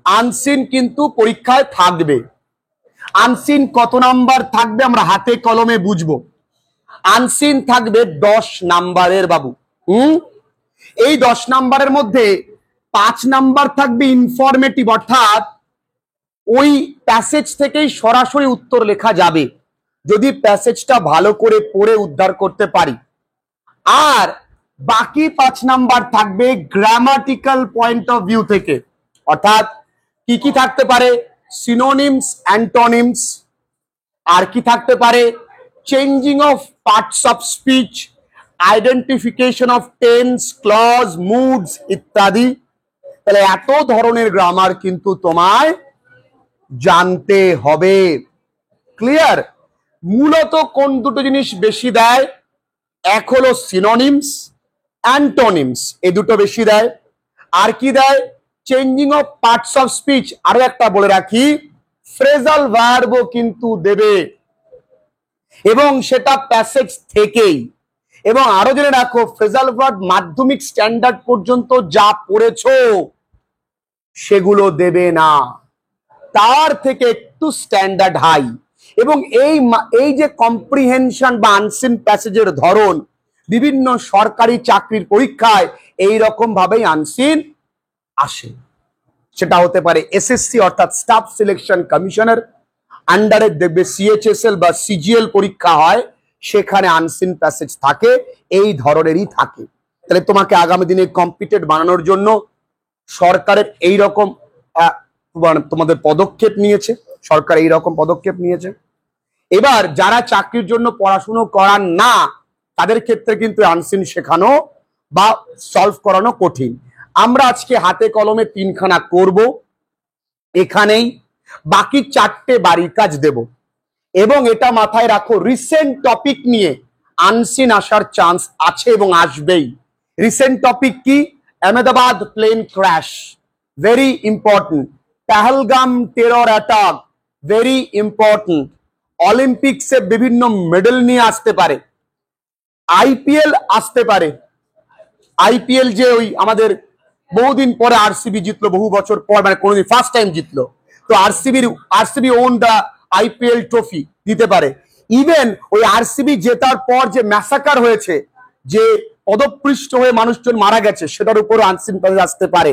Unseen কিন্তু পরীক্ষায় থাকবে। আনসিন কত নাম্বার থাকবে আমরা হাতে কলমে বুঝবো। আনসিন থাকবে 10 নাম্বারের বাবু। এই 10 নাম্বারের মধ্যে 5 নাম্বার থাকবে ইনফরমেটিভ, অর্থাৎ ওই প্যাসেজ থেকেই সরাসরি উত্তর লেখা যাবে যদি প্যাসেজটা ভালো করে পড়ে উদ্ধার করতে পারি। আর বাকি 5 নাম্বার থাকবে গ্রামাটিক্যাল পয়েন্ট অফ ভিউ থেকে, অর্থাৎ কি কি থাকতে পারে, সিনোনিমস, অ্যান্টোনিমস, আর কি থাকতে পারে, changing of parts of speech, identification of tense, clause, moods ইত্যাদি। তাহলে এত ধরনের গ্রামার কিন্তু তোমায় জানতে হবে। ক্লিয়ার? মূলত কোন দুটো জিনিস বেশি দেয়? এক হলো সিনোনিমস, অ্যান্টোনিমস, এই দুটো বেশি দেয়। আর কি দেয়? Changing of parts of speech. আরো একটা বলে রাখি, ফ্রেজাল ভার্বও কিন্তু দেবে, এবং সেটা প্যাসেজ থেকেই। এবং আরো জেনে রাখো, ফ্রেজাল ভার্ব মাধ্যমিক স্ট্যান্ডার্ড পর্যন্ত যা পড়েছো সেগুলো দেবে না, তার থেকে একটু স্ট্যান্ডার্ড হাই। এবং এই যে কম্প্রিহেনশন বা আনসিন প্যাসেজের ধরন, বিভিন্ন সরকারি চাকরির পরীক্ষায় এই রকম ভাবেই আনসিন আসে। সেটা হতে পারে এসএসসি অর্থাৎ স্টাফ সিলেকশন কমিশনের আন্ডারে, দেখবে সিএইচএসএল বা সিজিএল পরীক্ষা হয়, সেখানে আনসিন প্যাসেজ থাকে, এই ধরনেরই থাকে। তাহলে তোমাকে আগামী দিনে কম্পিটেড বানানোর জন্য সরকারের এই রকম তোমাদের পদক্ষেপ নিয়েছে, সরকার এই রকম পদক্ষেপ নিয়েছে। এবার যারা চাকরির জন্য পড়াশুনো করান না, তাদের ক্ষেত্রে কিন্তু আনসিন শেখানো বা সলভ করানো কঠিন। আমরা আজকে হাতে কলমে 3খানা করব, এখানেই বাকি 4টে বাড়ির কাজ দেব। এবং এটা মাথায় রাখো, রিসেন্ট টপিক নিয়ে আনসিন আসার চান্স আছে এবং আসবেই। রিসেন্ট টপিক কি? Ahmedabad plane crash, very important. Pahalgam terror attack, very important. অলিম্পিক্সে বিভিন্ন মেডেল নিয়ে আসতে পারে। আইপিএল আসতে পারে। আইপিএল যে ওই আমাদের বহুদিন পরে আরসিবি জিতলো, বহু বছর পর, মানে কোনোদিন ফার্স্ট টাইম জিতলো, তো RCB won the IPL trophy দিতে পারে। ইভেন ওই আরসিবি জেতার পর যে ম্যাসাকার হয়েছে, যে পদপৃষ্ঠ হয়ে মানুষজন মারা গেছে, সেটার উপরে আনসিন প্যাসেজ আসতে পারে।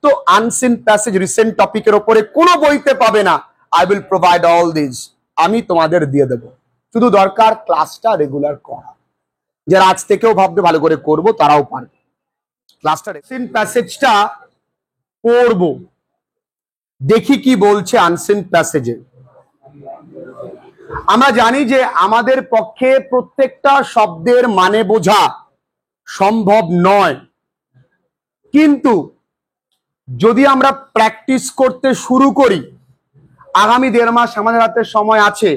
তো আনসিন প্যাসেজ রিসেন্ট টপিকের উপরে কোনো বইতে পাবে না। I will provide all this, আমি তোমাদের দিয়ে দেব। শুধু দরকার ক্লাসটা রেগুলার করা। যারা আজ থেকেও ভাববে ভালো করে করব, তারাও পারবে। ক্লাসটা রিসেন্ট প্যাসেজটা পড়বো, দেখি কি বলছে আনসিন প্যাসেজে। আমরা জানি যে আমাদের পক্ষে প্রত্যেকটা শব্দের মানে বোঝা সম্ভব নয়, কিন্তু যদি আমরা প্র্যাকটিস করতে শুরু করি, আগামী 1.5 মাস আমাদের হাতে সময় আছে,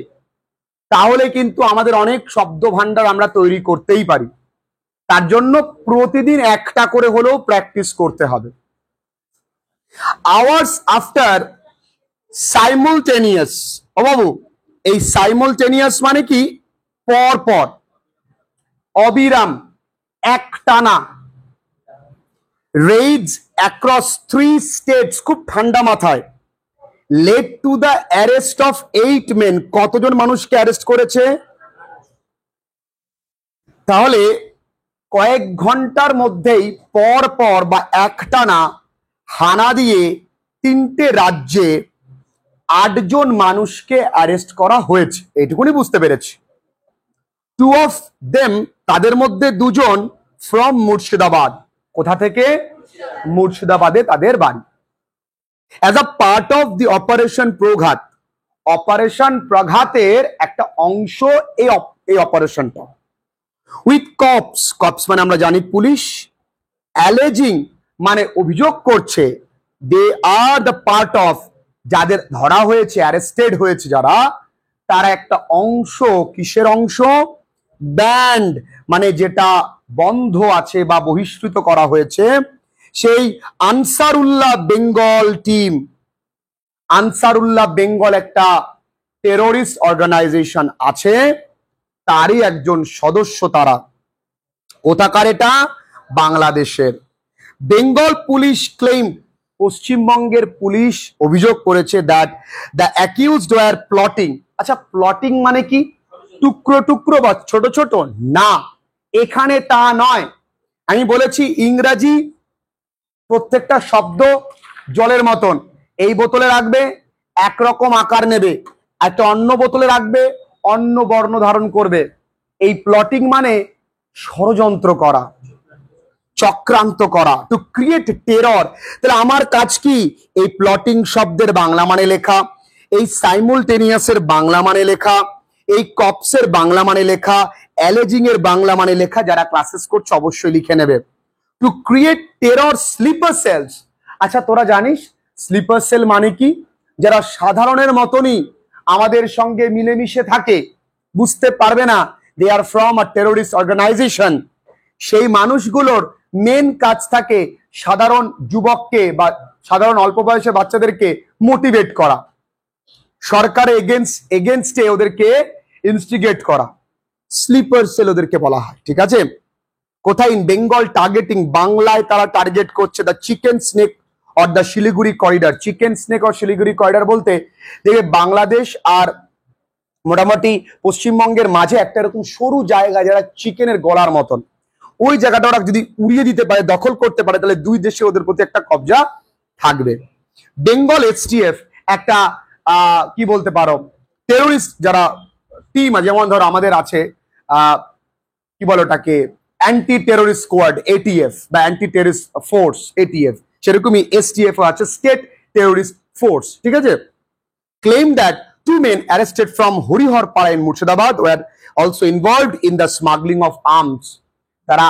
তাহলে কিন্তু আমাদের অনেক শব্দ ভান্ডার আমরা তৈরি করতেই পারি। তার জন্য প্রতিদিন একটা করে হলেও প্র্যাকটিস করতে হবে। আওয়ার্স আফটার সাইমultaneous, ও বাবু, এই সাইমultaneous মানে কি? পর পর, অবিরাম, একটানা। raids across 3 states, খুব ঠান্ডা মাথায়, led to the arrest of 8 men, কতজন মানুষকে অ্যারেস্ট করেছে? তাহলে কয়েক ঘন্টার মধ্যেই পর পর বা একটানা হানা দিয়ে 3টে রাজ্যে 8 জন মানুষকে অ্যারেস্ট করা হয়েছে, এইটুকুনি বুঝতে পেরেছি। 2 of them, তাদের মধ্যে 2 জন ফ্রম মুর্শিদাবাদ। কোথা থেকে? মুর্শিদাবাদে তাদের বাড়ি। As a part of the operation Praghat, operation প্রঘাতের একটা অংশ এই অপারেশনটা। উইথ কপস, কপস মানে আমরা জানি পুলিশ, অ্যালেজিং মানে অভিযোগ করছে, দে আর দ্য পার্ট অফ, যাদের ধরা হয়েছে, অ্যারেস্টেড হয়েছে যারা, তারা একটা অংশ। কিসের অংশ? ব্যান্ড মানে যেটা বন্ধ আছে বা বহিষ্কৃত করা হয়েছে, সেই আনসারুল্লাহ বেঙ্গল টিম। আনসারুল্লাহ বেঙ্গল একটা টেরোরিস্ট অর্গানাইজেশন আছে, তারই একজন সদস্য তারা। কোথাকার এটা? বাংলাদেশের। বেঙ্গল পুলিশ ক্লেইম পশ্চিমবঙ্গের পুলিশ অভিযোগ করেছে that the accused were plotting. আচ্ছা, প্লটিং মানে কি? টুকরো টুকরো বা ছোট ছোট? না, এখানে তা নয়। আমি বলেছি ইংরাজি প্রত্যেকটা শব্দ জলের মতন। এই বোতলে রাখবে একরকম আকার নেবে, একটা অন্য বোতলে রাখবে অন্য বর্ণ ধারণ করবে। এই প্লটিং মানে ষড়যন্ত্র করা, চক্রান্ত করা, টু ক্রিয়েট টেরর। তাহলে আমার কাজ কি? এই প্লটিং শব্দের বাংলা মানে লেখা, এই সাইমুলটেনিয়াসের বাংলা মানে লেখা, এই কপসের বাংলা মানে লেখা, অ্যালেজিং এর বাংলা মানে লেখা। যারা ক্লাসেস করছে অবশ্যই লিখে নেবে। To create terror sleeper cells. আচ্ছা, তোরা জানিস স্লিপার সেল মানে কি? যারা সাধারণের মতনই আমাদের সঙ্গে মিলেমিশে থাকে, বুঝতে পারবে না they are from a terrorist organisation, সেই মানুষগুলোর মেন কাজ থাকে সাধারণ যুবককে বা সাধারণ অল্প বয়সের বাচ্চাদেরকে মোটিভেট করা, সরকারের এগেনস্টে ওদেরকে ইনস্টিগেট করা। স্লিপার সেল ওদেরকে বলা হয়। ঠিক আছে? কোথায়? ইন বেঙ্গল টার্গেটিং, বাংলায় তারা টার্গেট করছে the chicken snake or the Siliguri corridor. Chicken snake or Siliguri corridor বলতে দেখবে বাংলাদেশ আর মোটামুটি পশ্চিমবঙ্গের মাঝে একটা এরকম সরু জায়গা, যারা চিকেনের গলার মতন, ওই জায়গাটা ওরা যদি উড়িয়ে দিতে পারে, দখল করতে পারে, তাহলে দুই দেশে ওদের প্রতি একটা কবজা থাকবে। বেঙ্গল এসটিএফ একটা কি বলতে পারো টেরোরিস্ট যারা টিম, যেমন ধরো আমাদের আছে কি বলো ওটাকে, অ্যান্টি টেরোরিস্ট স্কোয়াড এটিএফ বা অ্যান্টি টেরোরিস্ট ফোর্স এটিএফ, সেরকমই এসটিএফ আছে, স্টেট টেরোরিস্ট ফোর্স। ঠিক আছে? claim that two men arrested from Hurihorpara in Murshidabad were also involved in the smuggling of arms. তারা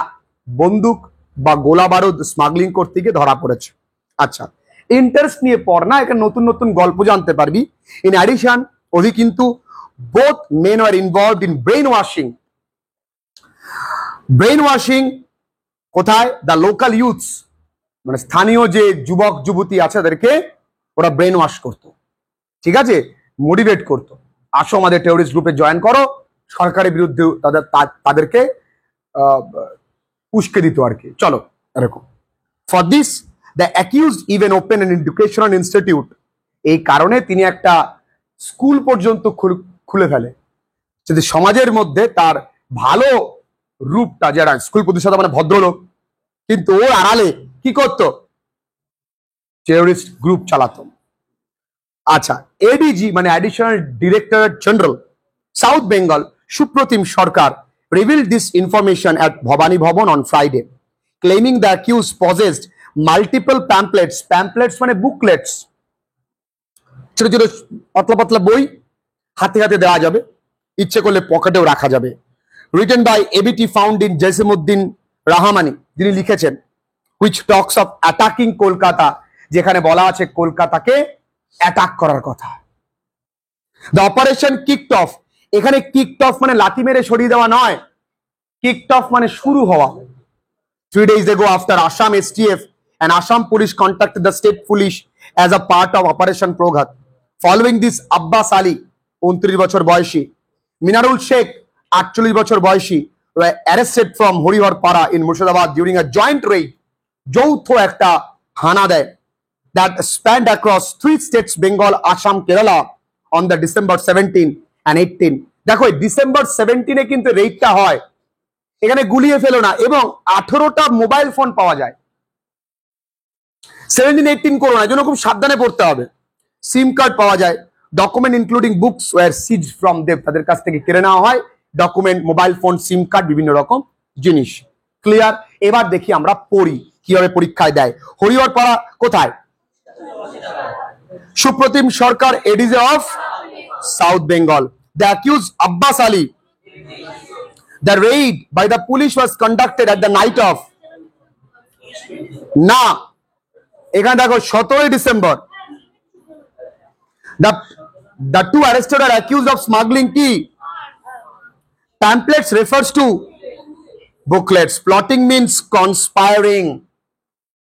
বন্দুক বা গোলা বারুদ স্মাগলিং করতে গিয়ে ধরা পড়েছে। আচ্ছা, ইন্টারেস্ট নিয়ে পড় না, এখানে নতুন নতুন গল্প জানতে পারবি। ইন অ্যাডিশন, ওদি কিন্তু both men were involved in brainwashing. ব্রেইনওয়াশিং কোথায়? দ্য লোকাল ইউথস, মানে স্থানীয় যে যুবক যুবতী আছে তাদেরকে ওরা ব্রেন ওয়াশ করতো। ঠিক আছে? মোটিভেট করতো, আসো আমাদের টেরোরিস্ট গ্রুপে জয়েন করো, সরকারের বিরুদ্ধে তাদেরকে উস্কে দিত আর কি। চলো এরকম। For this the accused even open an educational institute. এই কারণে তিনি একটা স্কুল পর্যন্ত খুলে ফেলে, যদি সমাজের মধ্যে তার ভালো রূপটা, যারা স্কুল প্রতিষ্ঠাতা মানে ভদ্রলোক, কিন্তু ওর আড়ালে কি করতো? টেরোরিস্ট গ্রুপ চালাতো। আচ্ছা, এডিজি মানে additional directorate general south Bengal Supratim Sarkar revealed this information at Bhavani Bhavan on Friday, claiming the accused possessed multiple pamphlets. Pamphlets মানে বুকলেটস, ছোট ছোট পাতলা পাতলা বই, হাতে হাতে দেওয়া যাবে, ইচ্ছে করলে পকেটেও রাখা যাবে। written by ABT found in Jasimuddin Rahmani, যিনি লিখেছেন which talks of attacking Kolkata, যেখানে বলা আছে কলকাতাকে অ্যাটাক করার কথা। দ্য অপারেশন কিকড অফ, এখানে কিকড অফ মানে লাথি মেরে সরিয়ে দেওয়া নয়, কিকড অফ মানে শুরু হওয়া। 3 days ago after Assam STF and Assam police contacted the state police as a part of Operation Proghat. Following this, Abbas Ali 29 বছর বয়সী, মিনারুল শেখ 48 বছর বয়সী were arrested from Hurihorpara in Murshidabad during a joint raid, যৌথ একটা হানা দেয়, that spanned across 3 states Bengal, Assam, Kerala on the December 17 and 18. দেখো December 17-এ কিন্তু রেইডটা হয়, এখানে গুলিয়ে ফেলো না, এবং 18টা মোবাইল ফোন পাওয়া যায়। 17-18 করো না, জন্য খুব সাবধানে পড়তে হবে। সিম কার্ড পাওয়া যায়, document including books were seized from them, তাদের কাছ থেকে কেড়ে নেওয়া হয় document, mobile phone, SIM card, বিভিন্ন রকম জিনিস। ক্লিয়ার? এবার দেখি আমরা পড়ি কিভাবে পরীক্ষায় দেয়। হরিহরপাড়া কোথায়? Supratim Sarkar ADG of South Bengal. The accused Abbas Ali, the raid by the police was conducted at the night of, না এখানে দেখো 17 December. The two arrested are accused of smuggling কি? Pamphlets refers to booklets. Plotting means conspiring,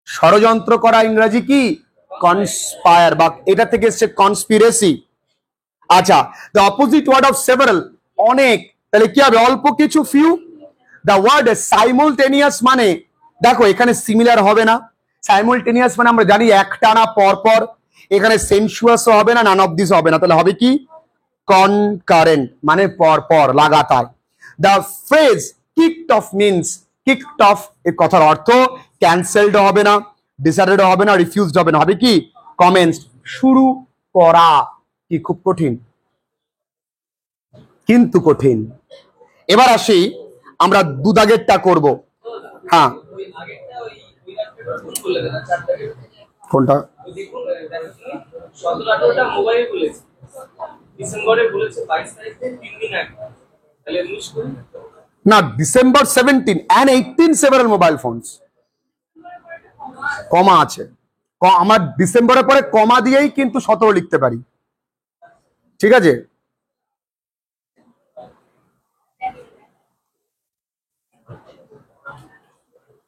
ষড়যন্ত্র করা ইংরেজি কি? কনস্পায়ার, বা এটা থেকে এসছে কনস্পিরেসি। আচ্ছা, the opposite word of several, অনেক, তাহলে কি হবে? অল্প কিছু, ফিউ। the word simultaneous মানে দেখো এখানে সিমিলার হবে না, সাইমultaneous মানে আমরা জানি একটানা পর পর, এখানে সেনসুয়াস হবে না, নান অফ দিস হবে না, তাহলে হবে কি কনকারেন্ট মানে পর পর লাগাতার। The phrase kicked of means, kicked of এর কথার অর্থ ক্যান্সেলড হবে না, ডিসাইডেড হবে না, রিফিউজড হবে না, হবে কি কমেন্সড, শুরু করা। কি খুব কঠিন? কিন্তু কঠিন। এবার আসি আমরা দুদাগেরটা করব। হ্যাঁ কোনটা? না, December 17 and 18 several mobile phones, comma আছে। আমার ডিসেম্বরের পরে কমা দিয়েই কিন্তু 17 লিখতে পারি, ঠিক আছে?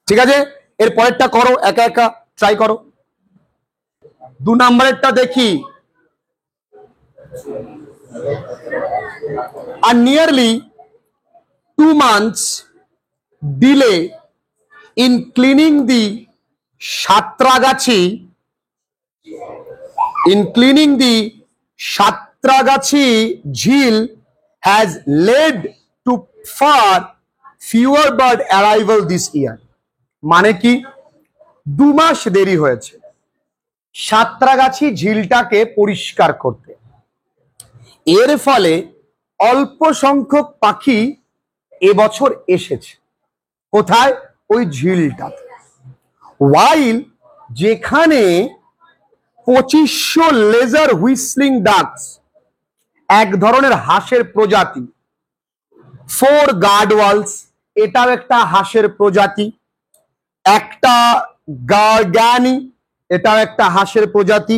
ঠিক আছে, এর পরেরটা করো, একা একা ট্রাই করো। 2 নম্বরেরটা দেখি। আর nearly 2 months delay in cleaning the Satragachi Jheel has led to far fewer bird arrival this year. মানে কি 2 মাস দেরি হয়েছে সাঁতরাগাছি ঝিলটাকে পরিষ্কার করতে। এর ফলে অল্প সংখ্যক পাখি এবছর এসেছে। কোথায়? ওই ঝিলটাতে। ওয়াইল যেখানে 2500 লেজার হুইসলিং ডাকস, এক ধরনের হাঁসের প্রজাতি, 4 গার্ডওয়ালস, এটাও একটা হাঁসের প্রজাতি, একটা গার্গানি, এটাও একটা হাঁসের প্রজাতি,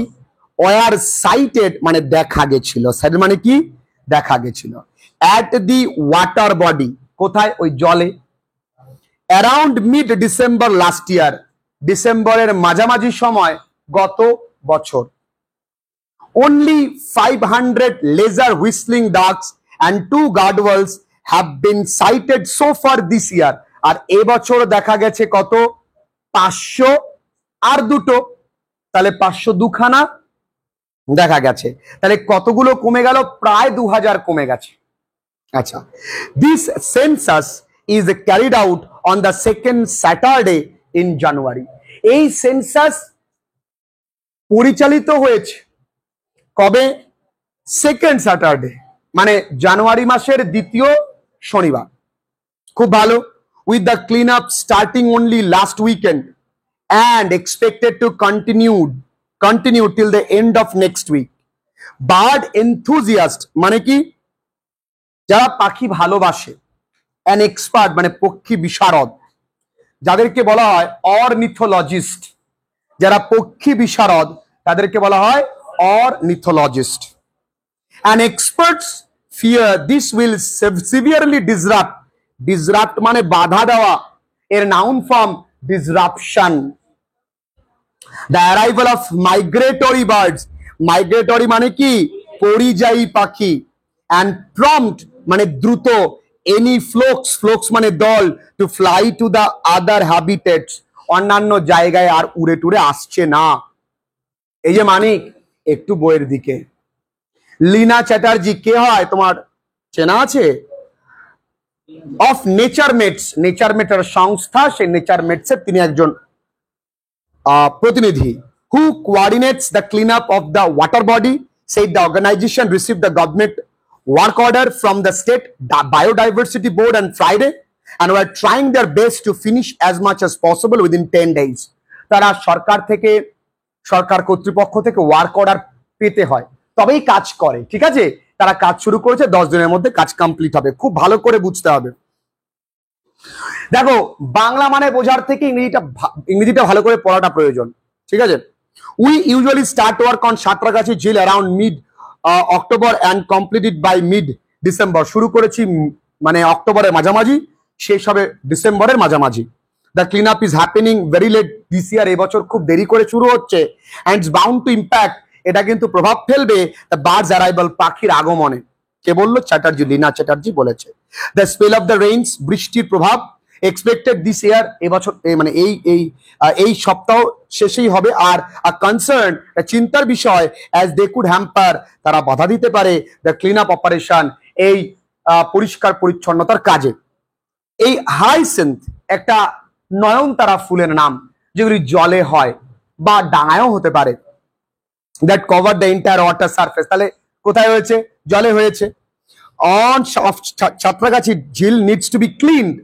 ওয়ার সাইটেড মানে দেখা গেছিল, সাইড মানে কি দেখা গেছিল, অ্যাট দি ওয়াটার বডি, কোথায়? ওই জলে, around mid December last year, ডিসেম্বরের মাঝামাঝি সময় গত বছর। only 500 laser whistling ducks and 2 guardwalls have been sighted so far this year. আর এবছর দেখা গেছে কত? 500 আর দুটো, তাহলে 502 খানা দেখা গেছে। তাহলে কতগুলো কমে গেল? প্রায় 2000 কমে গেছে। আচ্ছা, this census is carried out on the second Saturday in January. এই সেন্সাস পরিচালিত হয়েছে কবে? সেকেন্ড স্যাটারডে, মানে জানুয়ারি মাসের দ্বিতীয় শনিবার। খুব ভালো। With the clean up starting only last weekend and expected to continue till the end of next week. Bird enthusiast মানে কি? যারা পাখি ভালোবাসে, an expert মানে পক্ষী বিশারদ, যাদেরকে বলা হয় অর্নিথোলজিস্ট, যারা পক্ষী বিশারদ তাদেরকে বলা হয় অর্নিথোলজিস্ট। and experts fear this will severely disrupt মানে বাধা দেওয়া, এর noun form disruption, the arrival of migratory birds, migratory মানে কি? পরিযায়ী পাখি, and prompt মানে দ্রুত, any flocks মানে দল, to fly to the other habitats, অন্যান্য জায়গায় আর উড়ে টুড়ে আসছে না। এই যে মানিক, একটু বইয়ের দিকে। লীনা চ্যাটার্জি কে হয় তোমার চেনা আছে? অফ নেচারমেটস, নেচারমেটের সংস্থা, সেই নেচারমেটসের তিনি একজন প্রতিনিধি। who coordinates the cleanup of the water body, said the organization received the government work order from the state biodiversity board on Friday and were trying their best to finish as much as possible within 10 days. তারা সরকার কর্তৃপক্ষ থেকে work order পেতে হয়, তবেই কাজ করে। ঠিক আছে, তারা কাজ শুরু করেছে, 10 দিনের মধ্যে কাজ কমপ্লিট হবে। খুব ভালো করে বুঝতে হবে। দেখো, বাংলা মানে বোঝার থেকে ইংরেজিটা ভালো করে পড়াটা প্রয়োজন। ঠিক আছে, we usually start work on Satragachi Jheel around mid October and complete it by mid December. শুরু করেছি মানে অক্টোবরের মাঝামাঝি, শেষ হবে ডিসেম্বরের মাঝামাঝি। The cleanup is happening very late this year, এবছর খুব দেরি করে শুরু হচ্ছে, and it's bound to impact, এটা কিন্তু প্রভাব ফেলবে the birds arrival, পাখির আগমনে। কে বললো? চ্যাটার্জি, লীনা চ্যাটার্জি বলেছে। The spell of the rains, বৃষ্টির প্রভাব, এক্সপেক্টেড দিস ইয়ার, এবছর মানে এই সপ্তাহ শেষেই হবে। আর কনসার্ন, চিন্তার বিষয়, অ্যাজ দে কুড হ্যাম্পার, তারা বাধা দিতে পারে দ্য ক্লিন আপ অপারেশন, এই পরিষ্কার পরিচ্ছন্নতার কাজে। এই হাইসিন্থ একটা নয়নতারা ফুলের নাম, যেগুলি জলে হয় বা ডাঙায়ও হতে পারে। That cover the entire water surface, তাহলে কোথায় হয়েছে? জলে হয়েছে। অন সাঁতরাগাছি ঝিল needs to B cleaned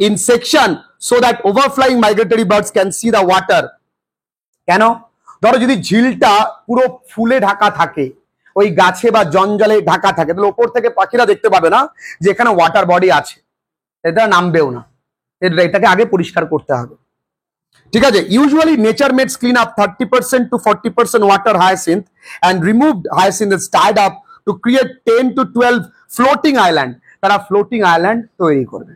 in section so that overflying migratory birds can see the water. কেন? ধরো যদি ঝিলটা পুরো ফুলে ঢাকা থাকে, ওই গাছে বা জঞ্জালে ঢাকা থাকে, তাহলে ওপর থেকে পাখিরা দেখতে পাবে না যে এখানে ওয়াটার বডি আছে, এটা নামবেও না। এটাকে আগে পরিষ্কার করতে হবে, ঠিক আছে? Usually nature meds clean up 30% to 40% water hyacinth and removed hyacinth is tied up to create 10 to 12 floating island। তারা ফ্লোটিং আইল্যান্ড তৈরি করবে,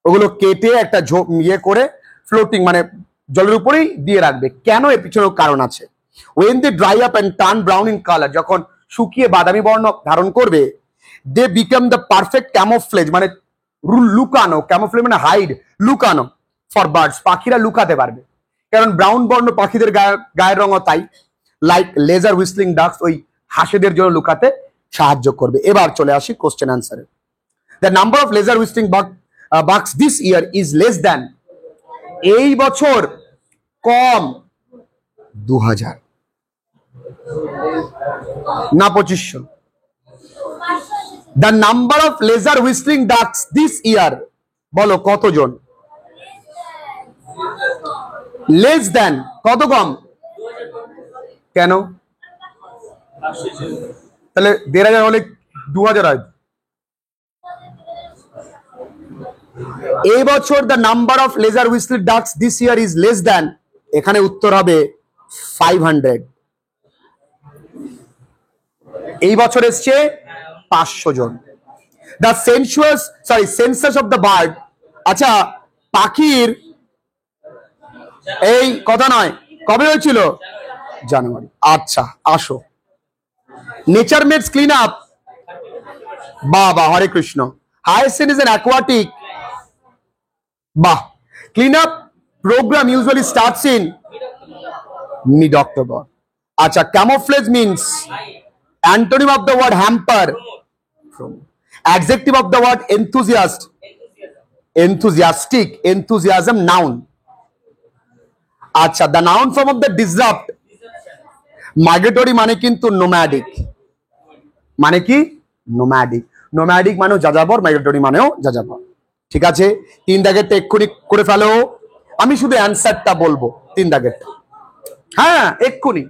ওগুলো কেটে একটা ইয়ে করে ফ্লোটিং মানে জলের উপরেই দিয়ে রাখবে। কেন? এর পিছনেও কারণ আছে। when they dry up and turn brown in color, যখন শুকিয়ে বাদামি বর্ণ ধারণ করবে, they become the perfect camouflage, মানে লুকানো, camouflage মানে হাইড, লুকানো ফর বার্ডস, পাখিরা লুকাতে পারবে। কারণ ব্রাউন বর্ণ পাখিদের গায়ের রঙও তাই, লাইক লেজার হুইসলিং ডাকস, ওই হাঁসেদের জন্য লুকাতে সাহায্য করবে। এবার চলে আসি কোশ্চেন আনসারে। The number of lesser whistling bugs this year is less than, এই বছর কম 2000 না 2500। The number of lesser whistling ducks this year, বলো কতজন? লেস দ্যান, কত কম? কেন? তাহলে 1500 হলে 2000 হয়। এই বছর the number of lesser whistling ducks this year is less than, এখানে উত্তর হবে 500। এই বছর এসছে 500 জন। The census of the bird, আচ্ছা পাখির এই কথা নয়, কবে হয়েছিল? জানুয়ারি। আচ্ছা আসো, নেচার মেডস ক্লিন আপ, বাহ Hare Krishna. Hyacinth is an aquatic, বাহ। Clean up programme usually starts in mid October. আচ্ছা, camouflage means antonym of the word hamper, adjective of the word enthusiast, enthusiastic, enthusiasm noun। আচ্ছা, the noun form of the disrupt, migratory মানে কিন্তু nomadic, মানে কি? nomadic, nomadic মানেও যাযাবর, migratory মানেও যাযাবর। ঠিক আছে, 3 দাগেরটা এক্ষুনি করে ফেলো, আমি শুধু অ্যান্সারটা বলবো 3 দাগেরটা, হ্যাঁ এক্ষুনি।